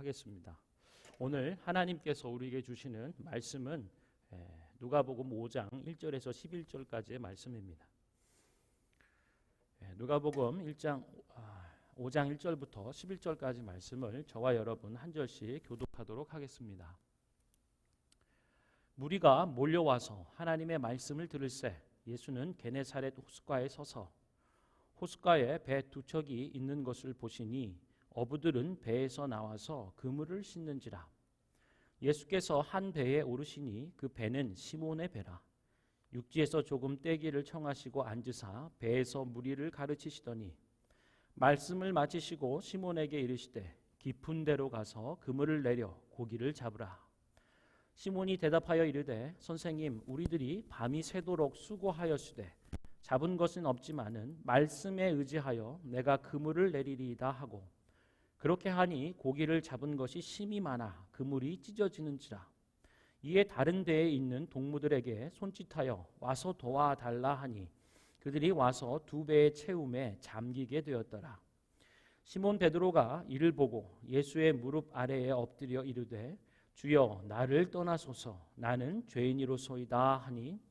하겠습니다. 오늘 하나님께서 우리에게 주시는 말씀은 누가복음 5장 1절에서 11절까지의 말씀입니다. 누가복음 5장 1절부터 11절까지 말씀을 저와 여러분 한 절씩 교독하도록 하겠습니다. 무리가 몰려와서 하나님의 말씀을 들을새 예수는 게네사렛 호숫가에 서서 호숫가에 배 두 척이 있는 것을 보시니 어부들은 배에서 나와서 그물을 씻는지라. 예수께서 한 배에 오르시니 그 배는 시몬의 배라. 육지에서 조금 떼기를 청하시고 앉으사 배에서 무리를 가르치시더니 말씀을 마치시고 시몬에게 이르시되 깊은 데로 가서 그물을 내려 고기를 잡으라. 시몬이 대답하여 이르되 선생님, 우리들이 밤이 새도록 수고하였으되 잡은 것은 없지만은 말씀에 의지하여 내가 그물을 내리리이다 하고, 그렇게 하니 고기를 잡은 것이 심히 많아 그물이 찢어지는지라. 이에 다른 데에 있는 동무들에게 손짓하여 와서 도와달라 하니 그들이 와서 두 배의 채움에 잠기게 되었더라. 시몬 베드로가 이를 보고 예수의 무릎 아래에 엎드려 이르되 주여, 나를 떠나소서, 나는 죄인이로소이다 하니,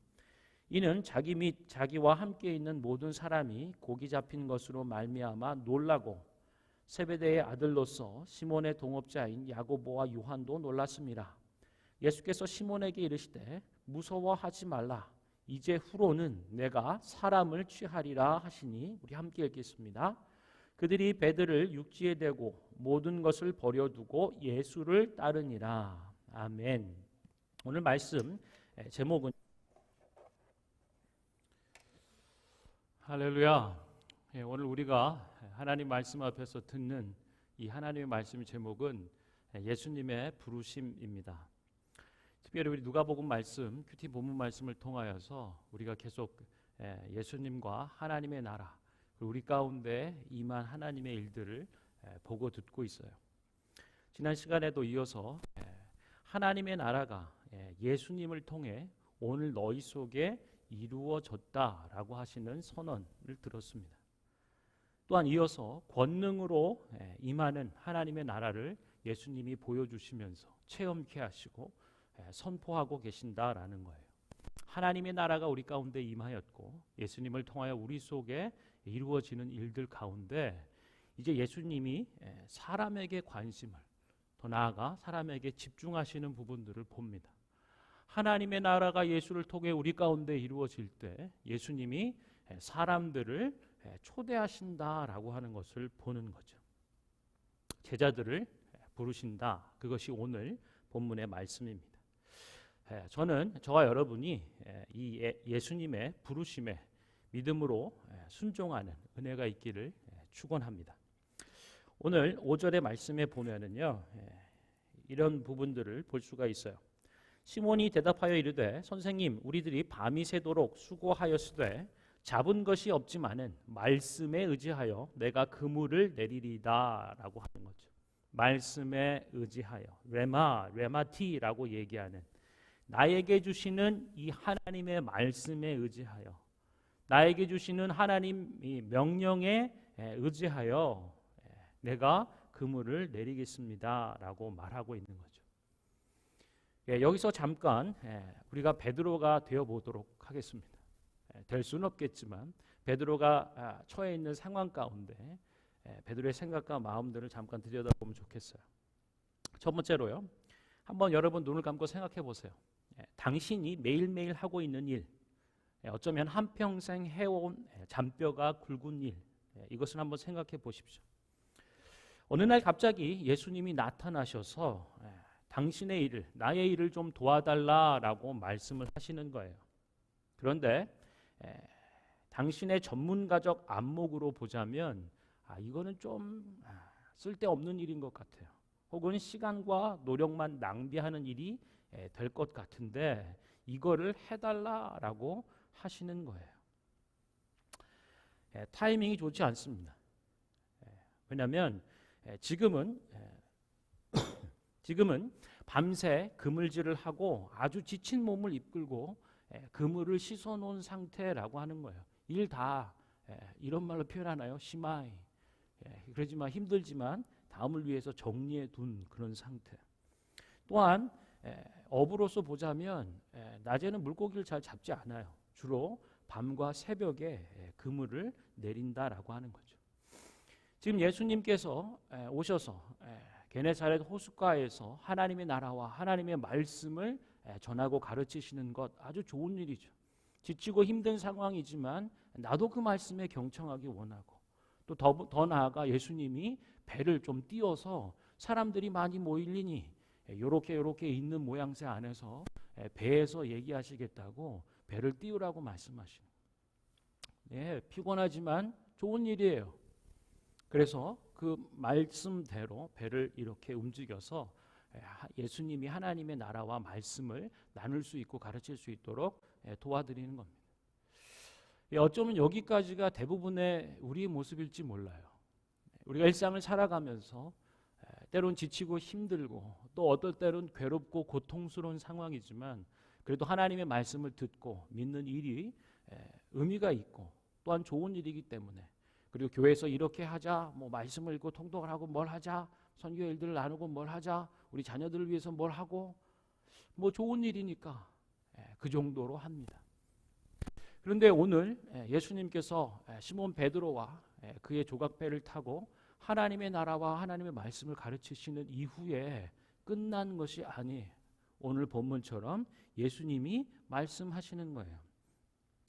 이는 자기 및 자기와 함께 있는 모든 사람이 고기 잡힌 것으로 말미암아 놀라고 세베대의 아들로서 시몬의 동업자인 야고보와 요한도 놀랐습니다. 예수께서 시몬에게 이르시되 무서워하지 말라. 이제 후로는 내가 사람을 취하리라 하시니, 우리 함께 읽겠습니다. 그들이 배들을 육지에 대고 모든 것을 버려두고 예수를 따르니라. 아멘. 오늘 말씀 제목은 할렐루야. 오늘 우리가 하나님 말씀 앞에서 듣는 이 하나님의 말씀의 제목은 예수님의 부르심입니다. 특별히 우리 누가복음 말씀, 큐티 본문 말씀을 통하여서 우리가 계속 예수님과 하나님의 나라, 우리 가운데 임한 하나님의 일들을 보고 듣고 있어요. 지난 시간에도 이어서 하나님의 나라가 예수님을 통해 오늘 너희 속에 이루어졌다라고 하시는 선언을 들었습니다. 또한 이어서 권능으로 임하는 하나님의 나라를 예수님이 보여주시면서 체험케 하시고 선포하고 계신다라는 거예요. 하나님의 나라가 우리 가운데 임하였고 예수님을 통하여 우리 속에 이루어지는 일들 가운데 이제 예수님이 사람에게 관심을, 더 나아가 사람에게 집중하시는 부분들을 봅니다. 하나님의 나라가 예수를 통해 우리 가운데 이루어질 때 예수님이 사람들을 초대하신다라고 하는 것을 보는 거죠. 제자들을 부르신다. 그것이 오늘 본문의 말씀입니다. 저는 저와 여러분이 이 예수님의 부르심에 믿음으로 순종하는 은혜가 있기를 축원합니다. 오늘 5절의 말씀에 보면은요, 이런 부분들을 볼 수가 있어요. 시몬이 대답하여 이르되 선생님, 우리들이 밤이 새도록 수고하였으되 잡은 것이 없지만은 말씀에 의지하여 내가 그물을 내리리다라고 하는 거죠. 말씀에 의지하여, 레마티라고 얘기하는, 나에게 주시는 이 하나님의 말씀에 의지하여, 나에게 주시는 하나님의 명령에 의지하여 내가 그물을 내리겠습니다라고 말하고 있는 거죠. 여기서 잠깐 우리가 베드로가 되어 보도록 하겠습니다. 될 수는 없겠지만 베드로가 처해 있는 상황 가운데 베드로의 생각과 마음들을 잠깐 들여다보면 좋겠어요. 첫 번째로요, 한번 여러분 눈을 감고 생각해 보세요. 당신이 매일매일 하고 있는 일, 어쩌면 한평생 해온 잔뼈가 굵은 일, 이것을 한번 생각해 보십시오. 어느 날 갑자기 예수님이 나타나셔서 당신의 일을, 나의 일을 좀 도와달라라고 말씀을 하시는 거예요. 그런데 당신의 전문가적 안목으로 보자면 이거는 좀 쓸데없는 일인 것 같아요. 혹은 시간과 노력만 낭비하는 일이 될 것 같은데 이거를 해달라라고 하시는 거예요. 타이밍이 좋지 않습니다. 왜냐하면 지금은 밤새 그물질을 하고 아주 지친 몸을 이끌고 그물을 씻어놓은 상태라고 하는 거예요. 일 다 이런 말로 표현하나요? 시마이. 그러지만 힘들지만 다음을 위해서 정리해 둔 그런 상태. 또한 어부로서 보자면 낮에는 물고기를 잘 잡지 않아요. 주로 밤과 새벽에 그물을 내린다라고 하는 거죠. 지금 예수님께서 오셔서 게네사렛 호숫가에서 하나님의 나라와 하나님의 말씀을 전하고 가르치시는 것 아주 좋은 일이죠. 지치고 힘든 상황이지만 나도 그 말씀에 경청하기 원하고, 또 더 나아가 예수님이 배를 좀 띄워서 사람들이 많이 모이리니 요렇게 있는 모양새 안에서 배에서 얘기하시겠다고 배를 띄우라고 말씀하시는. 네, 피곤하지만 좋은 일이에요. 그래서 그 말씀대로 배를 이렇게 움직여서 예수님이 하나님의 나라와 말씀을 나눌 수 있고 가르칠 수 있도록 도와드리는 겁니다. 어쩌면 여기까지가 대부분의 우리의 모습일지 몰라요. 우리가 일상을 살아가면서 때론 지치고 힘들고 또 어떨 때는 괴롭고 고통스러운 상황이지만 그래도 하나님의 말씀을 듣고 믿는 일이 의미가 있고 또한 좋은 일이기 때문에, 그리고 교회에서 이렇게 하자, 뭐 말씀을 읽고 통독을 하고 뭘 하자, 선교 일들을 나누고 뭘 하자, 우리 자녀들을 위해서 뭘 하고, 뭐 좋은 일이니까 그 정도로 합니다. 그런데 오늘 예수님께서 시몬 베드로와 그의 조각배를 타고 하나님의 나라와 하나님의 말씀을 가르치시는 이후에 끝난 것이 아니에요. 오늘 본문처럼 예수님이 말씀하시는 거예요.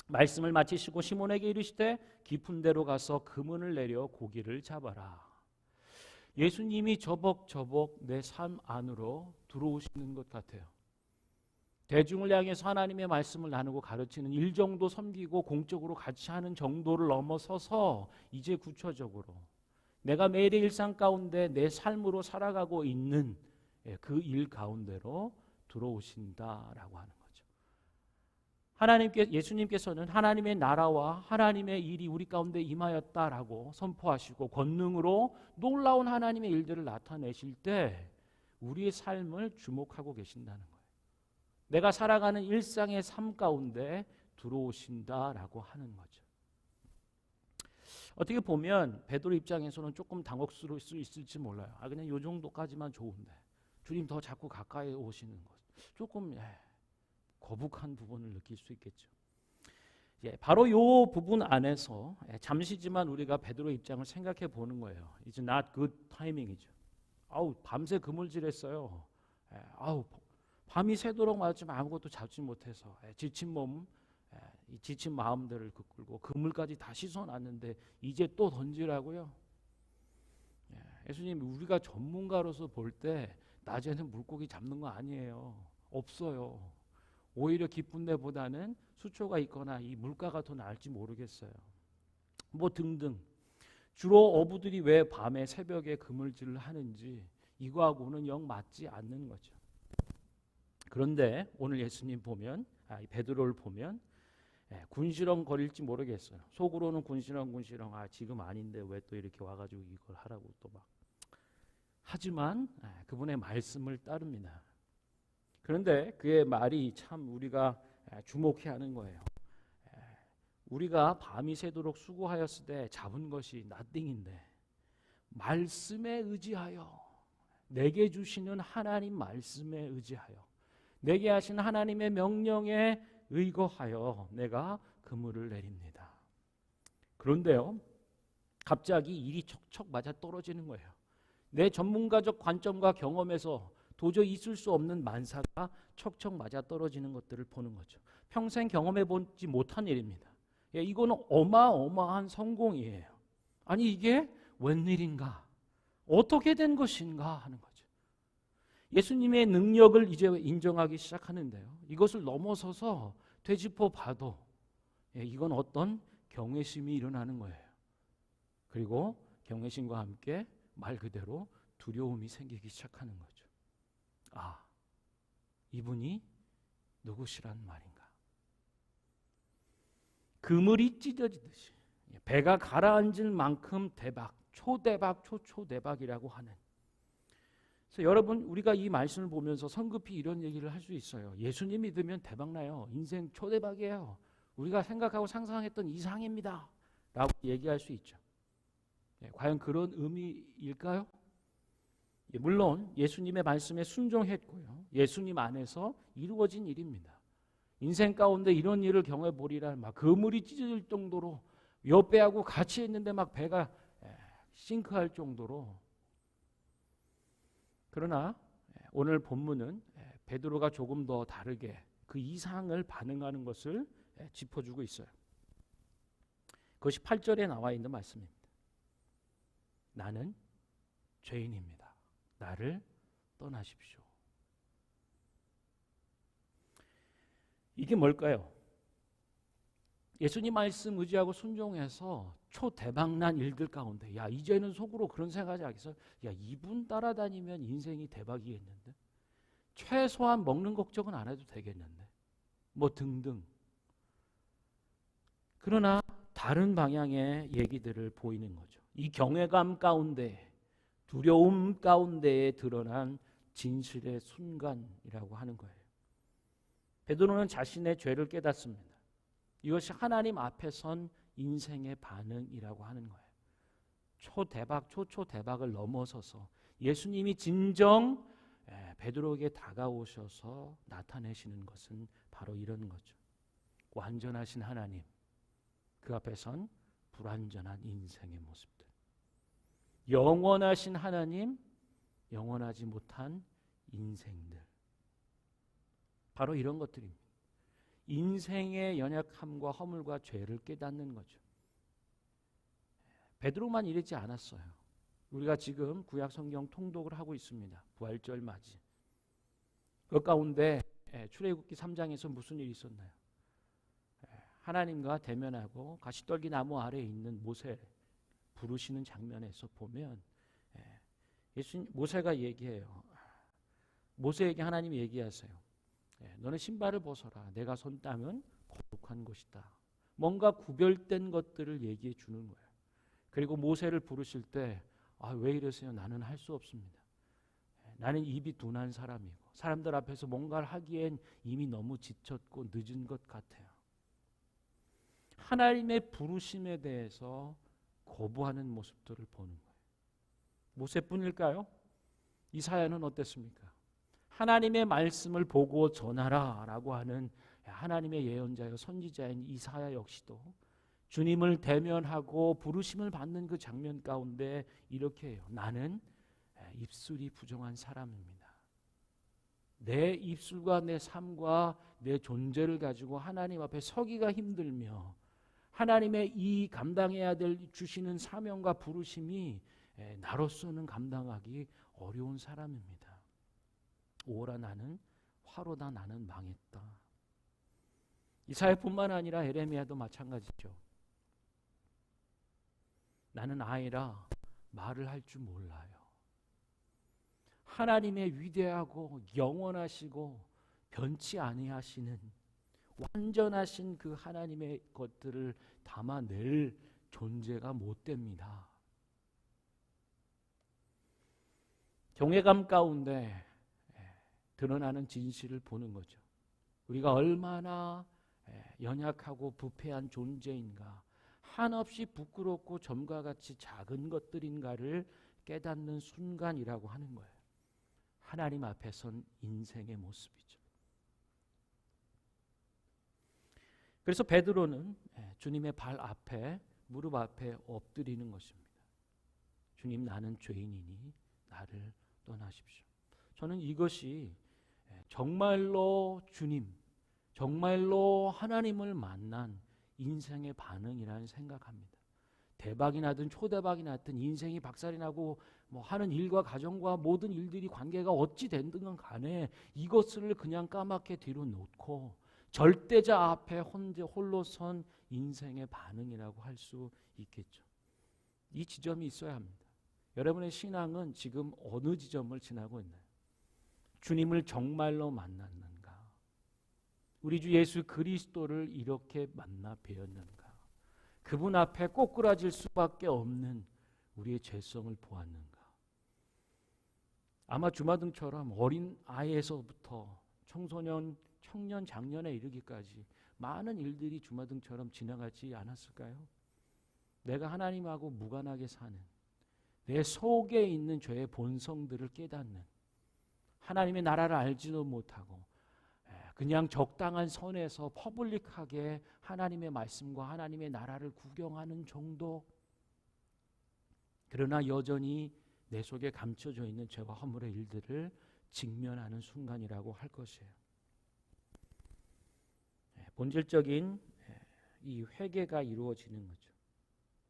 말씀을 마치시고 시몬에게 이르시되 깊은 데로 가서 그물을 내려 고기를 잡아라. 예수님이 저벅저벅 내 삶 안으로 들어오시는 것 같아요. 대중을 향해서 하나님의 말씀을 나누고 가르치는 일 정도 섬기고 공적으로 같이 하는 정도를 넘어서서 이제 구체적으로 내가 매일의 일상 가운데 내 삶으로 살아가고 있는 그 일 가운데로 들어오신다라고 하는 거죠. 예수님께서는 하나님의 나라와 하나님의 일이 우리 가운데 임하였다라고 선포하시고 권능으로 놀라운 하나님의 일들을 나타내실 때 우리의 삶을 주목하고 계신다는 거예요. 내가 살아가는 일상의 삶 가운데 들어오신다라고 하는 거죠. 어떻게 보면 베드로 입장에서는 조금 당혹스러울 수 있을지 몰라요. 그냥 요 정도까지만 좋은데 주님 더 자꾸 가까이 오시는 것, 조금 거북한 부분을 느낄 수 있겠죠. 바로 요 부분 안에서 잠시지만 우리가 베드로 입장을 생각해 보는 거예요. It's not good timing이죠. 밤새 그물질했어요. 밤이 새도록 맞지만 아무것도 잡지 못해서 지친 몸, 지친 마음들을 끌고 그물까지 다 씻어놨는데 이제 또 던지라고요? 예수님, 우리가 전문가로서 볼 때 낮에는 물고기 잡는 거 아니에요. 없어요. 오히려 깊은 데보다는 수초가 있거나 이 물가가 더 나을지 모르겠어요. 뭐 등등. 주로 어부들이 왜 밤에 새벽에 그물질을 하는지 이거하고는 영 맞지 않는 거죠. 그런데 오늘 예수님 보면, 베드로를 보면 군시렁 거릴지 모르겠어요. 속으로는 군시렁 지금 아닌데 왜 또 이렇게 와가지고 이걸 하라고 또 막. 하지만 그분의 말씀을 따릅니다. 그런데 그의 말이 참 우리가 주목해야 하는 거예요. 우리가 밤이 새도록 수고하였을 때 잡은 것이 nothing인데 말씀에 의지하여, 내게 주시는 하나님 말씀에 의지하여, 내게 하신 하나님의 명령에 의거하여 내가 그물을 내립니다. 그런데요, 갑자기 일이 척척 맞아 떨어지는 거예요. 내 전문가적 관점과 경험에서 도저히 있을 수 없는 만사가 척척 맞아 떨어지는 것들을 보는 거죠. 평생 경험해 보지 못한 일입니다. 이거는 어마어마한 성공이에요. 아니 이게 웬일인가? 어떻게 된 것인가 하는 거죠. 예수님의 능력을 이제 인정하기 시작하는데요. 이것을 넘어서서 되짚어 봐도 이건 어떤 경외심이 일어나는 거예요. 그리고 경외심과 함께 말 그대로 두려움이 생기기 시작하는 거죠. 이분이 누구시란 말인가? 그물이 찢어지듯이 배가 가라앉을 만큼 대박, 초대박, 초대박이라고 하는. 그래서 여러분, 우리가 이 말씀을 보면서 성급히 이런 얘기를 할 수 있어요. 예수님 믿으면 대박나요. 인생 초대박이에요. 우리가 생각하고 상상했던 이상입니다 라고 얘기할 수 있죠. 과연 그런 의미일까요? 물론 예수님의 말씀에 순종했고요. 예수님 안에서 이루어진 일입니다. 인생 가운데 이런 일을 경험해 보리라 막 그물이 찢어질 정도로 옆배하고 같이 있는데 막 배가 싱크할 정도로. 그러나 오늘 본문은 베드로가 조금 더 다르게 그 이상을 반응하는 것을 짚어주고 있어요. 그것이 8절에 나와 있는 말씀입니다. 나는 죄인입니다. 나를 떠나십시오. 이게 뭘까요? 예수님 말씀 의지하고 순종해서 초대박난 일들 가운데 야 이제는 속으로 그런 생각하지 않겠어요? 야 이분 따라다니면 인생이 대박이겠는데? 최소한 먹는 걱정은 안 해도 되겠는데? 뭐 등등. 그러나 다른 방향의 얘기들을 보이는 거죠. 이 경외감 가운데 두려움 가운데에 드러난 진실의 순간이라고 하는 거예요. 베드로는 자신의 죄를 깨닫습니다. 이것이 하나님 앞에 선 인생의 반응이라고 하는 거예요. 초대박, 초초대박을 넘어서서 예수님이 진정 베드로에게 다가오셔서 나타내시는 것은 바로 이런 거죠. 완전하신 하나님, 그 앞에 선 불완전한 인생의 모습들. 영원하신 하나님, 영원하지 못한 인생들. 바로 이런 것들입니다. 인생의 연약함과 허물과 죄를 깨닫는 거죠. 베드로만 이러지 않았어요. 우리가 지금 구약 성경 통독을 하고 있습니다. 부활절 맞이. 그 가운데 출애굽기 3장에서 무슨 일이 있었나요? 하나님과 대면하고 가시떨기 나무 아래에 있는 모세 부르시는 장면에서 보면 모세가 얘기해요. 모세에게 하나님이 얘기하세요. 너는 신발을 벗어라. 내가 손 땅은 거룩한 곳이다. 뭔가 구별된 것들을 얘기해 주는 거예요. 그리고 모세를 부르실 때 왜 이러세요? 나는 할 수 없습니다. 나는 입이 둔한 사람이고 사람들 앞에서 뭔가를 하기엔 이미 너무 지쳤고 늦은 것 같아요. 하나님의 부르심에 대해서 거부하는 모습들을 보는 거예요. 모세뿐일까요? 이 사연은 어땠습니까? 하나님의 말씀을 보고 전하라 라고 하는 하나님의 예언자여 선지자인 이사야 역시도 주님을 대면하고 부르심을 받는 그 장면 가운데 이렇게 해요. 나는 입술이 부정한 사람입니다. 내 입술과 내 삶과 내 존재를 가지고 하나님 앞에 서기가 힘들며 하나님의 이 감당해야 될 주시는 사명과 부르심이 나로서는 감당하기 어려운 사람입니다. 오라 나는 화로다 나는 망했다. 이사야뿐만 아니라 에레미야도 마찬가지죠. 나는 아이라 말을 할 줄 몰라요. 하나님의 위대하고 영원하시고 변치 아니하시는 완전하신 그 하나님의 것들을 담아낼 존재가 못 됩니다. 경외감 가운데 드러나는 진실을 보는 거죠. 우리가 얼마나 연약하고 부패한 존재인가, 한없이 부끄럽고 점과 같이 작은 것들인가를 깨닫는 순간이라고 하는 거예요. 하나님 앞에 선 인생의 모습이죠. 그래서 베드로는 주님의 발 앞에 무릎 앞에 엎드리는 것입니다. 주님 나는 죄인이니 나를 떠나십시오. 저는 이것이 정말로 주님, 정말로 하나님을 만난 인생의 반응이라는 생각합니다. 대박이 나든 초대박이 나든 인생이 박살이 나고 하는 일과 가정과 모든 일들이 관계가 어찌 된든 간에 이것을 그냥 까맣게 뒤로 놓고 절대자 앞에 홀로 선 인생의 반응이라고 할 수 있겠죠. 이 지점이 있어야 합니다. 여러분의 신앙은 지금 어느 지점을 지나고 있나요? 주님을 정말로 만났는가? 우리 주 예수 그리스도를 이렇게 만나 뵈었는가? 그분 앞에 꼬꾸라질 수밖에 없는 우리의 죄성을 보았는가? 아마 주마등처럼 어린 아이에서부터 청소년, 청년, 장년에 이르기까지 많은 일들이 주마등처럼 지나가지 않았을까요? 내가 하나님하고 무관하게 사는, 내 속에 있는 죄의 본성들을 깨닫는, 하나님의 나라를 알지도 못하고 그냥 적당한 선에서 퍼블릭하게 하나님의 말씀과 하나님의 나라를 구경하는 정도, 그러나 여전히 내 속에 감춰져 있는 죄와 허물의 일들을 직면하는 순간이라고 할 것이에요. 본질적인 이 회개가 이루어지는 거죠.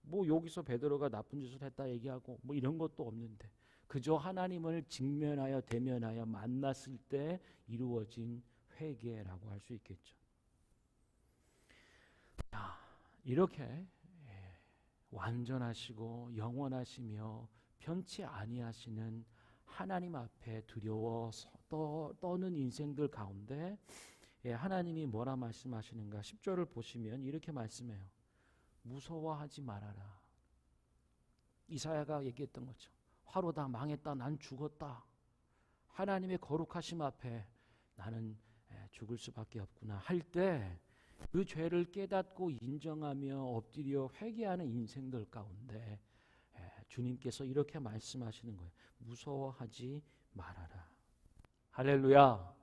뭐 여기서 베드로가 나쁜 짓을 했다 얘기하고 뭐 이런 것도 없는데, 그저 하나님을 직면하여 대면하여 만났을 때 이루어진 회개라고 할 수 있겠죠. 이렇게 완전하시고 영원하시며 변치 아니하시는 하나님 앞에 두려워서 떠는 인생들 가운데 하나님이 뭐라 말씀하시는가? 10절을 보시면 이렇게 말씀해요. 무서워하지 말아라. 이사야가 얘기했던 거죠. 화로다, 망했다, 난 죽었다. 하나님의 거룩하심 앞에 나는 죽을 수밖에 없구나 할 때 그 죄를 깨닫고 인정하며 엎드려 회개하는 인생들 가운데 주님께서 이렇게 말씀하시는 거예요. 무서워하지 말아라. 할렐루야.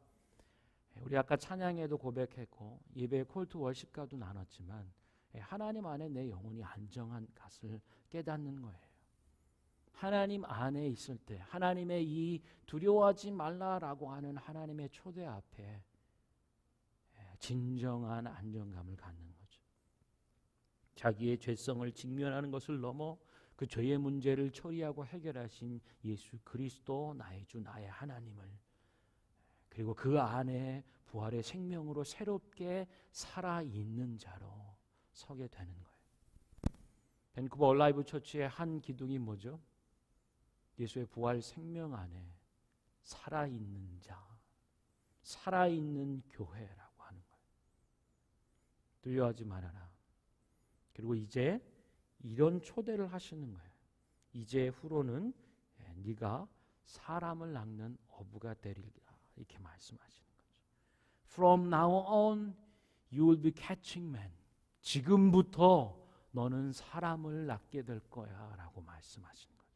우리 아까 찬양에도 고백했고 예배 콜투 월십과도 나눴지만 하나님 안에 내 영혼이 안정한 것을 깨닫는 거예요. 하나님 안에 있을 때 하나님의 이 두려워하지 말라라고 하는 하나님의 초대 앞에 진정한 안정감을 갖는 거죠. 자기의 죄성을 직면하는 것을 넘어 그 죄의 문제를 처리하고 해결하신 예수 그리스도, 나의 주, 나의 하나님을, 그리고 그 안에 부활의 생명으로 새롭게 살아있는 자로 서게 되는 거예요. 밴쿠버 얼라이브 처치의 한 기둥이 뭐죠? 예수의 부활 생명 안에 살아있는 자, 살아있는 교회라고 하는 거예요. 두려워하지 말아라. 그리고 이제 이런 초대를 하시는 거예요. 이제 후로는 네가 사람을 낚는 어부가 되리라, 이렇게 말씀하시는 거죠. From now on you will be catching men. 지금부터 너는 사람을 낚게 될 거야 라고 말씀하시는 거예요.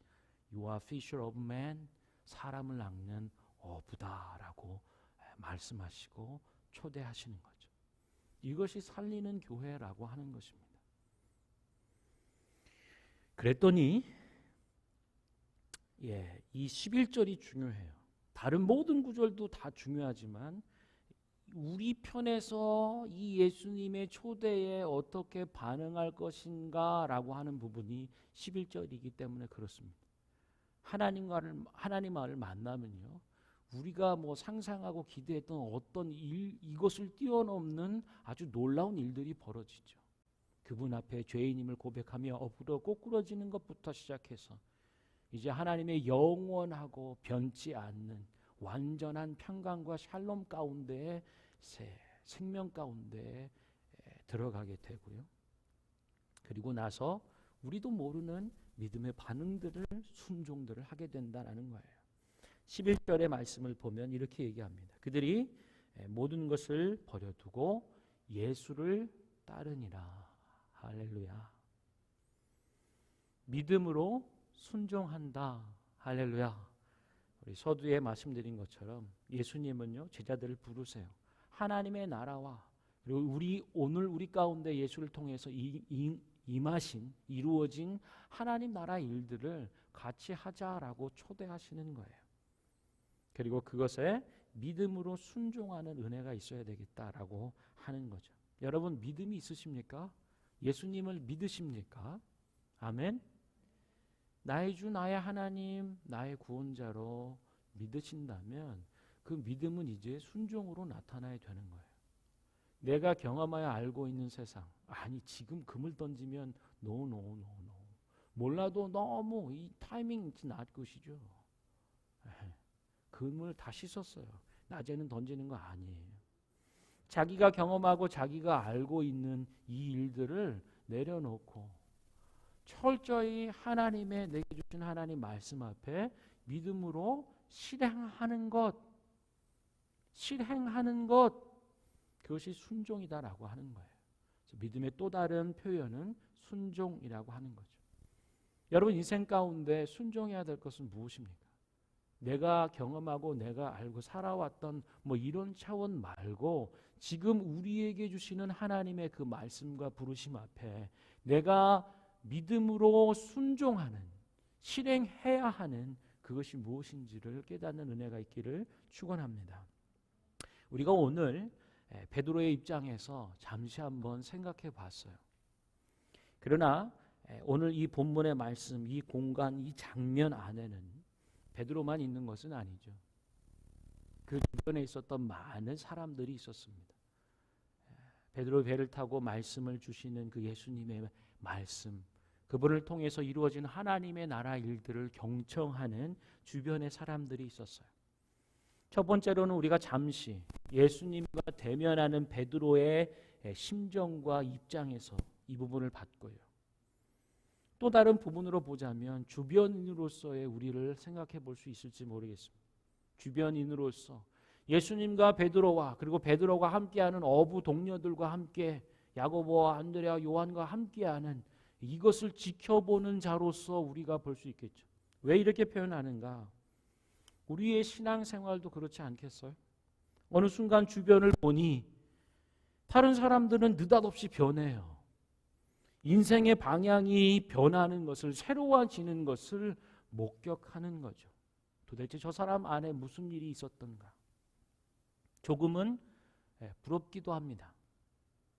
You are fisher of men. 사람을 낚는 어부다라고 말씀하시고 초대하시는 거죠. 이것이 살리는 교회라고 하는 것입니다. 그랬더니 이 11절이 중요해요. 다른 모든 구절도 다 중요하지만 우리 편에서 이 예수님의 초대에 어떻게 반응할 것인가 라고 하는 부분이 11절이기 때문에 그렇습니다. 하나님을 만나면요, 우리가 뭐 상상하고 기대했던 어떤 이것을 뛰어넘는 아주 놀라운 일들이 벌어지죠. 그분 앞에 죄인임을 고백하며 엎드려 꼬꾸러지는 것부터 시작해서 이제 하나님의 영원하고 변치 않는 완전한 평강과 샬롬 가운데 생명 가운데 들어가게 되고요. 그리고 나서 우리도 모르는 믿음의 반응들을, 순종들을 하게 된다는 거예요. 11절의 말씀을 보면 이렇게 얘기합니다. 그들이 모든 것을 버려두고 예수를 따르니라. 할렐루야. 믿음으로 순종한다. 할렐루야. 우리 서두에 말씀드린 것처럼 예수님은요, 제자들을 부르세요. 하나님의 나라와 그리고 오늘 우리 가운데 예수를 통해서 임하신, 이루어진 하나님 나라 일들을 같이 하자라고 초대하시는 거예요. 그리고 그것에 믿음으로 순종하는 은혜가 있어야 되겠다라고 하는 거죠. 여러분, 믿음이 있으십니까? 예수님을 믿으십니까? 아멘. 나의 주, 나의 하나님, 나의 구원자로 믿으신다면 그 믿음은 이제 순종으로 나타나야 되는 거예요. 내가 경험하여 알고 있는 세상, 아니 지금 금을 던지면 no. 몰라도 너무 이 타이밍 not 굿이죠. 금을 다 씻었어요. 낮에는 던지는 거 아니에요. 자기가 경험하고 자기가 알고 있는 이 일들을 내려놓고 철저히 하나님의 내게 주신 하나님 말씀 앞에 믿음으로 실행하는 것, 그것이 순종이다라고 하는 거예요. 믿음의 또 다른 표현은 순종이라고 하는 거죠. 여러분 인생 가운데 순종해야 될 것은 무엇입니까? 내가 경험하고 내가 알고 살아왔던 이런 차원 말고 지금 우리에게 주시는 하나님의 그 말씀과 부르심 앞에 내가 믿음으로 순종하는, 실행해야 하는 그것이 무엇인지를 깨닫는 은혜가 있기를 축원합니다. 우리가 오늘 베드로의 입장에서 잠시 한번 생각해 봤어요. 그러나 오늘 이 본문의 말씀, 이 공간, 이 장면 안에는 베드로만 있는 것은 아니죠. 그 주변에 있었던 많은 사람들이 있었습니다. 베드로 배를 타고 말씀을 주시는 그 예수님의 말씀, 그분을 통해서 이루어진 하나님의 나라 일들을 경청하는 주변의 사람들이 있었어요. 첫 번째로는 우리가 잠시 예수님과 대면하는 베드로의 심정과 입장에서 이 부분을 봤고요. 또 다른 부분으로 보자면 주변인으로서의 우리를 생각해 볼 수 있을지 모르겠습니다. 주변인으로서 예수님과 베드로와 그리고 베드로가 함께하는 어부 동료들과 함께 야고보와 안드레와 요한과 함께하는 이것을 지켜보는 자로서 우리가 볼 수 있겠죠. 왜 이렇게 표현하는가? 우리의 신앙생활도 그렇지 않겠어요? 어느 순간 주변을 보니 다른 사람들은 느닷없이 변해요. 인생의 방향이 변하는 것을, 새로워지는 것을 목격하는 거죠. 도대체 저 사람 안에 무슨 일이 있었던가? 조금은 부럽기도 합니다.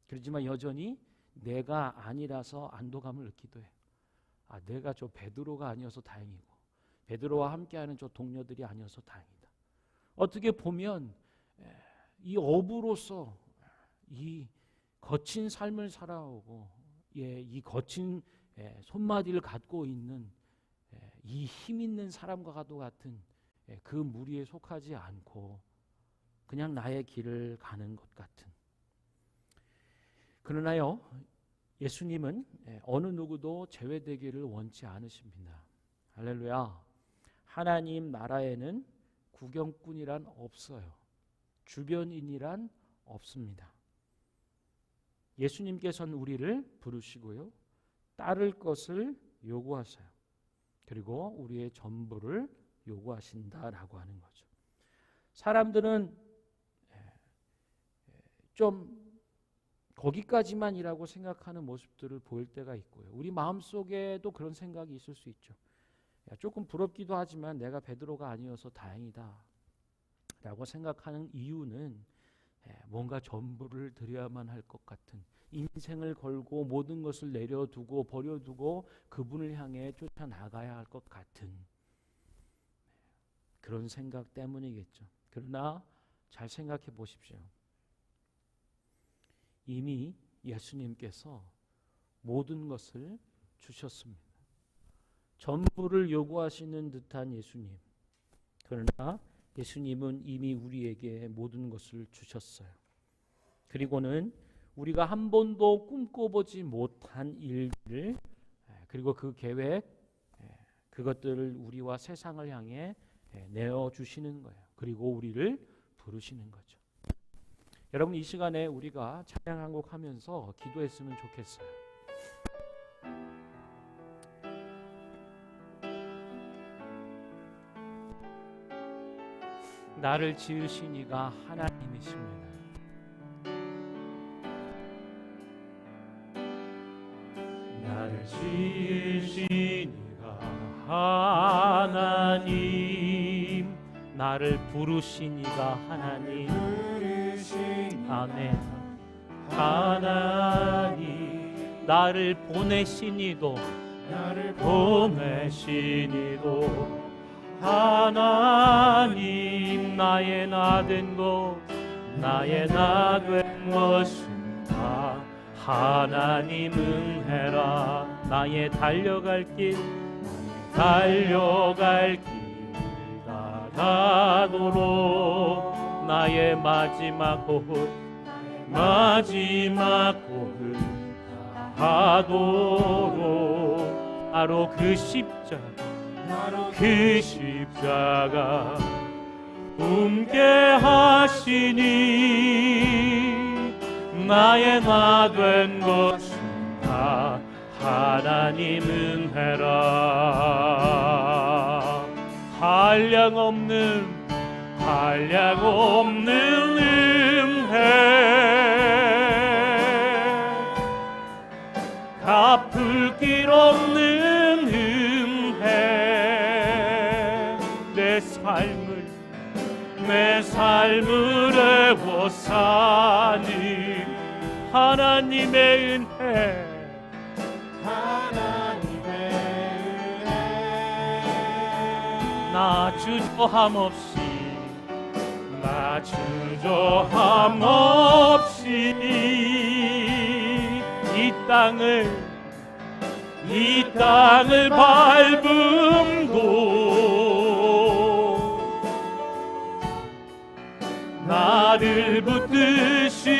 그렇지만 여전히 내가 아니라서 안도감을 느끼기도 해요. 내가 저 베드로가 아니어서 다행이고 베드로와 함께하는 저 동료들이 아니어서 다행이다. 어떻게 보면 이 어부로서 이 거친 삶을 살아오고 이 거친 손마디를 갖고 있는 이 힘 있는 사람과도 같은 그 무리에 속하지 않고 그냥 나의 길을 가는 것 같은. 그러나요, 예수님은 어느 누구도 제외되기를 원치 않으십니다. 할렐루야. 하나님 나라에는 구경꾼이란 없어요. 주변인이란 없습니다. 예수님께서는 우리를 부르시고요, 따를 것을 요구하세요. 그리고 우리의 전부를 요구하신다라고 하는 거죠. 사람들은 좀 거기까지만이라고 생각하는 모습들을 보일 때가 있고요. 우리 마음속에도 그런 생각이 있을 수 있죠. 조금 부럽기도 하지만 내가 베드로가 아니어서 다행이다 라고 생각하는 이유는 뭔가 전부를 드려야만 할 것 같은, 인생을 걸고 모든 것을 내려두고 버려두고 그분을 향해 쫓아나가야 할 것 같은 그런 생각 때문이겠죠. 그러나 잘 생각해 보십시오. 이미 예수님께서 모든 것을 주셨습니다. 전부를 요구하시는 듯한 예수님. 그러나 예수님은 이미 우리에게 모든 것을 주셨어요. 그리고는 우리가 한 번도 꿈꿔보지 못한 일들, 그리고 그 계획, 그것들을 우리와 세상을 향해 내어주시는 거예요. 그리고 우리를 부르시는 거죠. 여러분, 이 시간에 우리가 찬양 한 곡 하면서 기도했으면 좋겠어요. 나를 지으신 이가 하나님이십니다. 나를 지으신 이가 하나님, 나를 부르신 이가 하나님, 아멘. 하나님, 나를 보내신 이도, 하나님, 나의 나 된 것, 나의 나 된 것은 다 하나님 은혜라. 나의 달려갈 길 다가도록 나의 마지막 호흡 다하도록 바로 그 십자가 움게 하시니 나의 나 된 것은 다 하나님 은혜라. 한량없는 은혜, 갚을 길 없는 은혜, 내 삶을 애워사는 하나님의 은혜, 나 주저함 없이 이 땅을 밟음도 나를 붙드시니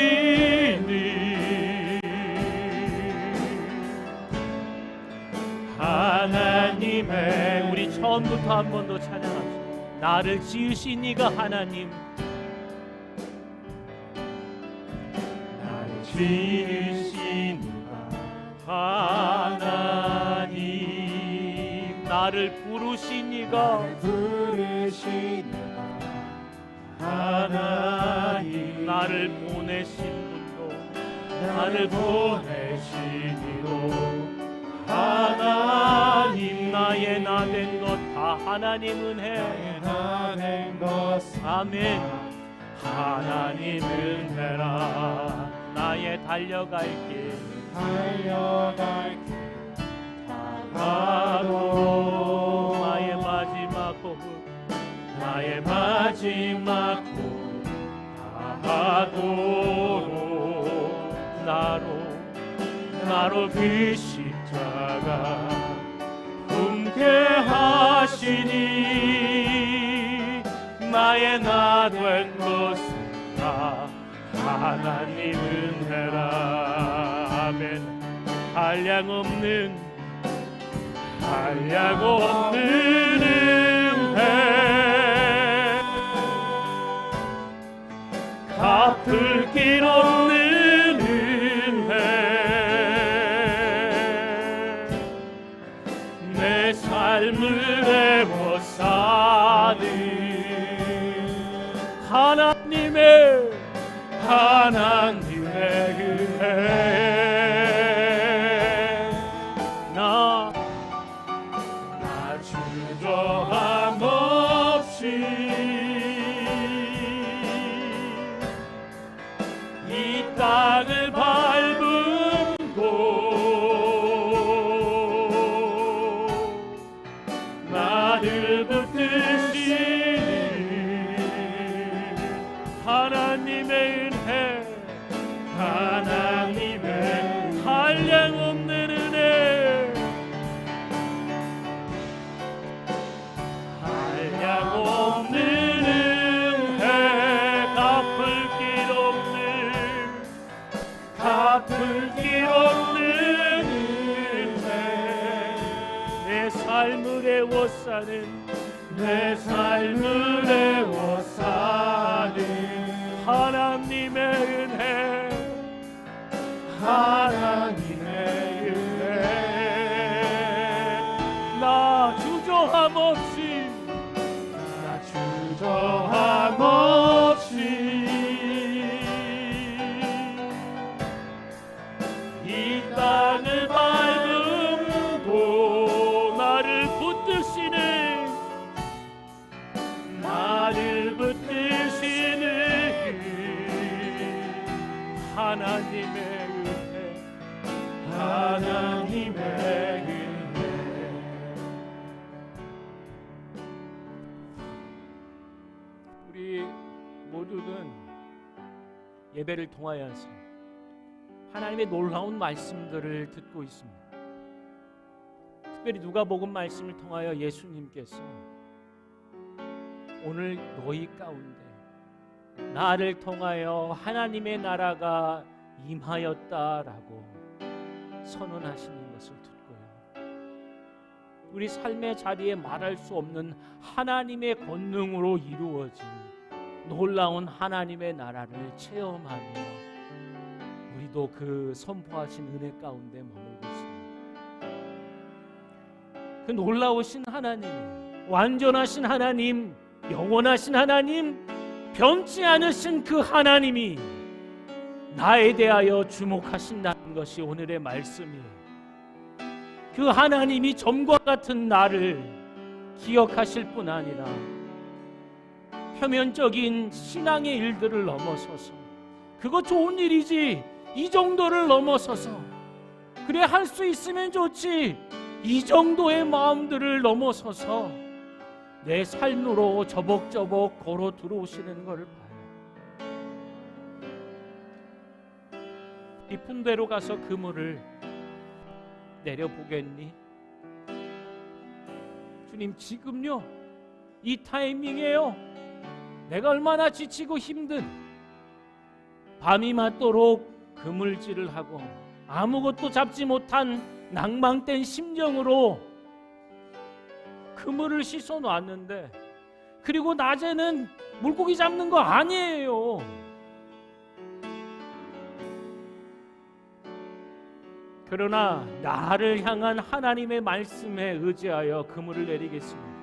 하나님의, 우리 처음부터 한 번 더 찬양합시다. 나를 지으신 이가 하나님, 나를 지으신 이가 하나님, 나를 부르신 이가 하나님, 나를 보내신 분도 하나님, 나의 나 된 것 다 하나님 은혜, 아멘. 하나님 은혜라. 나의 달려갈 길 다가도 나의 마지막 호흡 다하도록 나로 그 십자가 품게 하시니 나의 나 된 것은 다 하나님 은혜라. 아멘. 한량없는 은혜, 갚을 길 없는 은혜, 내 삶을 애워사는 하나님의 은혜, 나 주저함 없이 이 땅을 밟음도 나를 붙드시니 하나님의 은혜, 하나님의 한량없는 은혜, 한량없는 은혜, 갚을 길 없는 은혜, 내 삶을 애워사는 하나님의 은혜, 나 주저함 없이 이 땅을 밟음도 나를 붙드시는 하나님의 은혜, 우리 모두는 예배를 통하여서 하나님의 놀라운 말씀들을 듣고 있습니다. 특별히 누가복음 말씀을 통하여 예수님께서 오늘 너희 가운데 나를 통하여 하나님의 나라가 임하였다라고 선언하시는 것을 듣고요, 우리 삶의 자리에 말할 수 없는 하나님의 권능으로 이루어진 놀라운 하나님의 나라를 체험하며 우리도 그 선포하신 은혜 가운데 머물고 있습니다. 그 놀라우신 하나님, 완전하신 하나님, 영원하신 하나님, 변치 않으신 그 하나님이 나에 대하여 주목하신다는 것이 오늘의 말씀이에요. 그 하나님이 점과 같은 나를 기억하실 뿐 아니라 표면적인 신앙의 일들을 넘어서서 그거 좋은 일이지, 이 정도를 넘어서서 그래 할 수 있으면 좋지, 이 정도의 마음들을 넘어서서 내 삶으로 저벅저벅 걸어 들어오시는 것을 봐요. 깊은 데로 가서 그물을 내려보겠니? 주님, 지금요, 이 타이밍이에요. 내가 얼마나 지치고 힘든, 밤이 맞도록 그물질을 하고 아무것도 잡지 못한 낭망된 심정으로 그물을 씻어 놨는데, 그리고 낮에는 물고기 잡는 거 아니에요. 그러나 나를 향한 하나님의 말씀에 의지하여 그물을 내리겠습니다.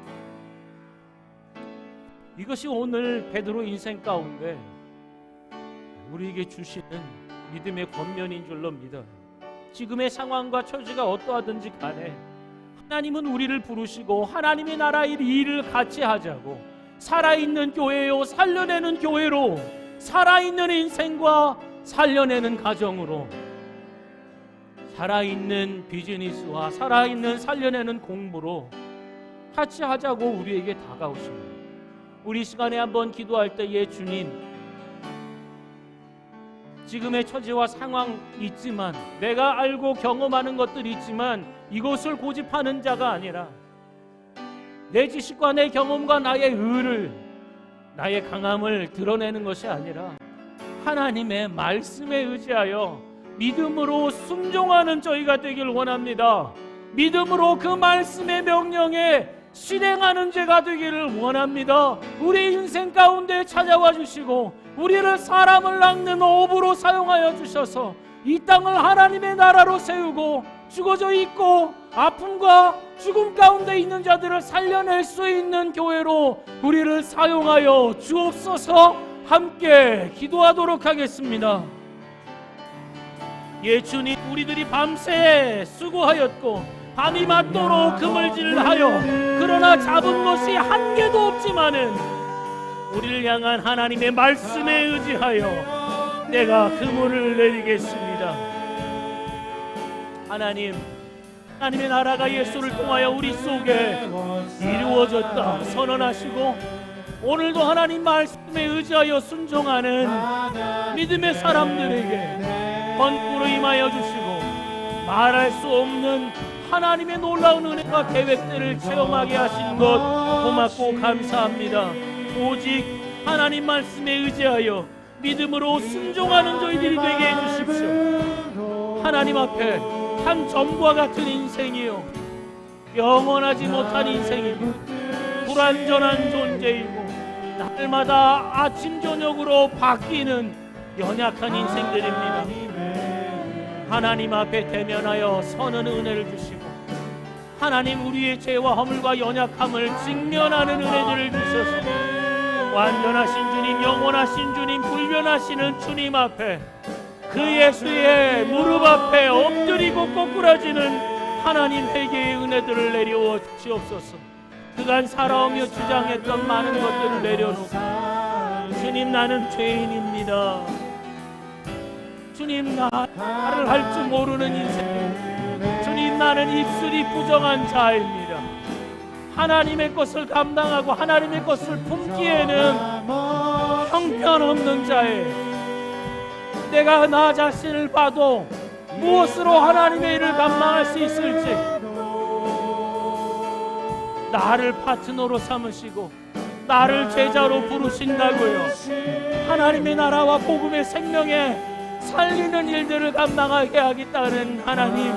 이것이 오늘 베드로 인생 가운데 우리에게 주시는 믿음의 권면인 줄로 믿어요. 지금의 상황과 처지가 어떠하든지 간에 하나님은 우리를 부르시고 하나님의 나라 일을 같이 하자고, 살아있는 교회요, 살려내는 교회로, 살아있는 인생과 살려내는 가정으로, 살아있는 비즈니스와 살아있는 살려내는 공부로 같이 하자고 우리에게 다가오십니다. 우리 시간에 한번 기도할 때에 주님, 지금의 처지와 상황 있지만, 내가 알고 경험하는 것들이 있지만 이것을 고집하는 자가 아니라 내 지식과 내 경험과 나의 의를, 나의 강함을 드러내는 것이 아니라 하나님의 말씀에 의지하여 믿음으로 순종하는 저희가 되길 원합니다. 믿음으로 그 말씀의 명령에 실행하는 죄가 되기를 원합니다. 우리 인생 가운데 찾아와 주시고 우리를 사람을 낚는 어부로 사용하여 주셔서 이 땅을 하나님의 나라로 세우고 죽어져 있고 아픔과 죽음 가운데 있는 자들을 살려낼 수 있는 교회로 우리를 사용하여 주옵소서. 함께 기도하도록 하겠습니다. 예, 주님, 우리들이 밤새 수고하였고 밤이 맞도록 그물질하여 그러나 잡은 것이 한 개도 없지만은 우리를 향한 하나님의 말씀에 의지하여 내가 그물을 내리겠습니다. 하나님의 나라가 예수를 통하여 우리 속에 이루어졌다 선언하시고, 오늘도 하나님 말씀에 의지하여 순종하는 믿음의 사람들에게 번꾸로 임하여 주시고 말할 수 없는 하나님의 놀라운 은혜와 계획들을 체험하게 하신 것 고맙고 감사합니다. 오직 하나님 말씀에 의지하여 믿음으로 순종하는 저희들이 되게 해주십시오. 하나님 앞에 한 점과 같은 인생이요, 영원하지 못한 인생이고 불완전한 존재이고 날마다 아침 저녁으로 바뀌는 연약한 인생들입니다. 하나님 앞에 대면하여 선한 은혜를 주시고 하나님, 우리의 죄와 허물과 연약함을 직면하는 은혜들을 주셔서 완전하신 주님, 영원하신 주님, 불변하시는 주님 앞에 그 예수의 무릎 앞에 엎드리고 꼬꾸라지는 하나님 회개의 은혜들을 내려워 주시옵소서. 그간 살아오며 주장했던 많은 것들을 내려놓고 주님, 나는 죄인입니다. 주님, 나를 할 줄 모르는 인생, 주님, 나는 입술이 부정한 자입니다. 하나님의 것을 감당하고 하나님의 것을 품기에는 형편없는 자예요. 내가 나 자신을 봐도 무엇으로 하나님의 일을 감당할 수 있을지, 나를 파트너로 삼으시고 나를 제자로 부르신다고요. 하나님의 나라와 복음의 생명에 살리는 일들을 감당하게 하겠다는 하나님,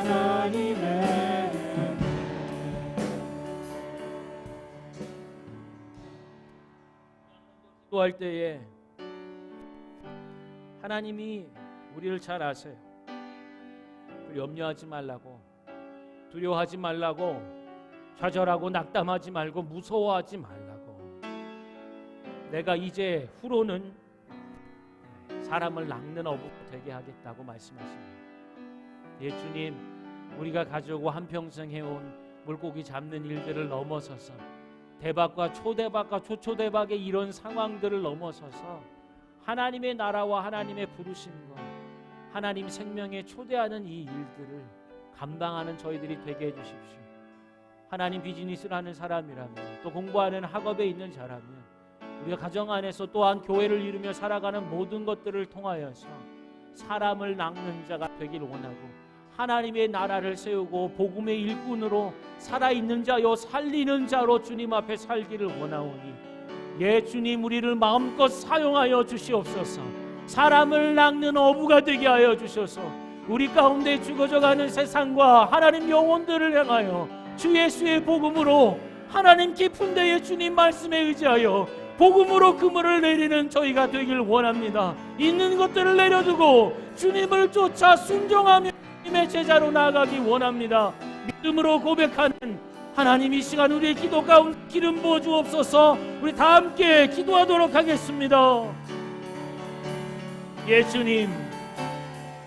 기도할 때에 하나님이 우리를 잘 아세요. 염려하지 말라고, 두려워하지 말라고 좌절하고 낙담하지 말고 무서워하지 말라고. 내가 이제 후로는 사람을 낚는 어부가 되게 하겠다고 말씀하십니다. 예, 주님, 우리가 가지고 한평생 해온 물고기 잡는 일들을 넘어서서 대박과 초대박과 초초대박의 이런 상황들을 넘어서서 하나님의 나라와 하나님의 부르심과 하나님 생명에 초대하는 이 일들을 감당하는 저희들이 되게 해주십시오. 하나님 비즈니스를 하는 사람이라면, 또 공부하는 학업에 있는 자라면, 우리가 가정 안에서 또한 교회를 이루며 살아가는 모든 것들을 통하여서 사람을 낚는 자가 되길 원하고 하나님의 나라를 세우고 복음의 일꾼으로 살아있는 자요 살리는 자로 주님 앞에 살기를 원하오니, 예 주님, 우리를 마음껏 사용하여 주시옵소서. 사람을 낚는 어부가 되게 하여 주셔서 우리 가운데 죽어져가는 세상과 하나님 영혼들을 향하여 주 예수의 복음으로, 하나님 깊은 데에 주님 말씀에 의지하여 복음으로 그물을 내리는 저희가 되길 원합니다. 있는 것들을 내려두고 주님을 쫓아 순종하며 주님의 제자로 나아가기 원합니다. 믿음으로 고백하는 하나님, 이 시간 우리의 기도 가운데 기름 부어 주옵소서. 우리 다 함께 기도하도록 하겠습니다. 예 주님,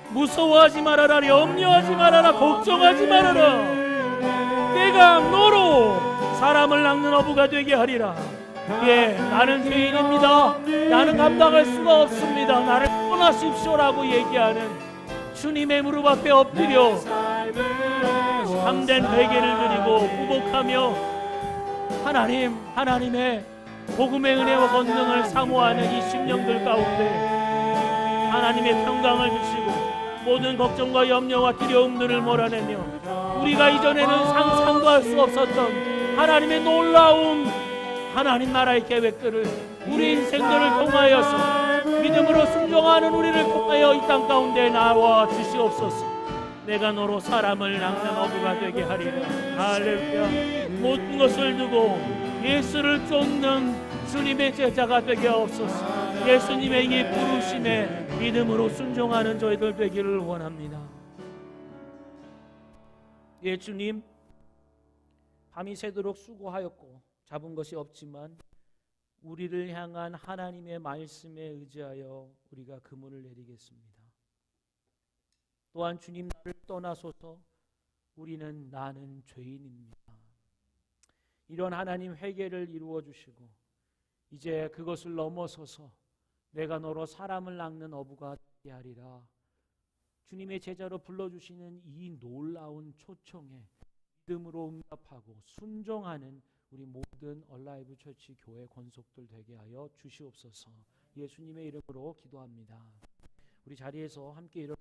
무서워하지 말아라, 염려하지 말아라, 걱정하지 말아라. 내가 너로 사람을 낚는 어부가 되게 하리라. 예, 나는 죄인입니다. 나는 감당할 수가 없습니다. 나를 떠나십시오라고 얘기하는 주님의 무릎 앞에 엎드려 참된 회개를 드리고 구복하며 하나님의 복음의 은혜와 권능을 사모하는 이 심령들 가운데 하나님의 평강을 주시고 모든 걱정과 염려와 두려움들을 몰아내며 우리가 이전에는 상상도 할 수 없었던 하나님의 놀라운 하나님 나라의 계획들을 우리 인생들을 통하여서 믿음으로 순종하는 우리를 통하여 이 땅 가운데 나와 주시옵소서. 내가 너로 사람을 낚는 어부가 되게 하리라. 할렐루야. 모든 것을 두고 예수를 쫓는 주님의 제자가 되게 하옵소서. 예수님의 이 부르심에 믿음으로 순종하는 저희들 되기를 원합니다. 예 주님, 밤이 새도록 수고하였고 잡은 것이 없지만 우리를 향한 하나님의 말씀에 의지하여 우리가 그물을 내리겠습니다. 또한 주님, 나를 떠나소서. 나는 죄인입니다. 이런 하나님 회개를 이루어 주시고 이제 그것을 넘어서서 내가 너로 사람을 낚는 어부가 되게 하리라. 주님의 제자로 불러주시는 이 놀라운 초청에 믿음으로 응답하고 순종하는 우리 모든 얼라이브 처치 교회 권속들 되게 하여 주시옵소서. 예수님의 이름으로 기도합니다. 우리 자리에서 함께 일어나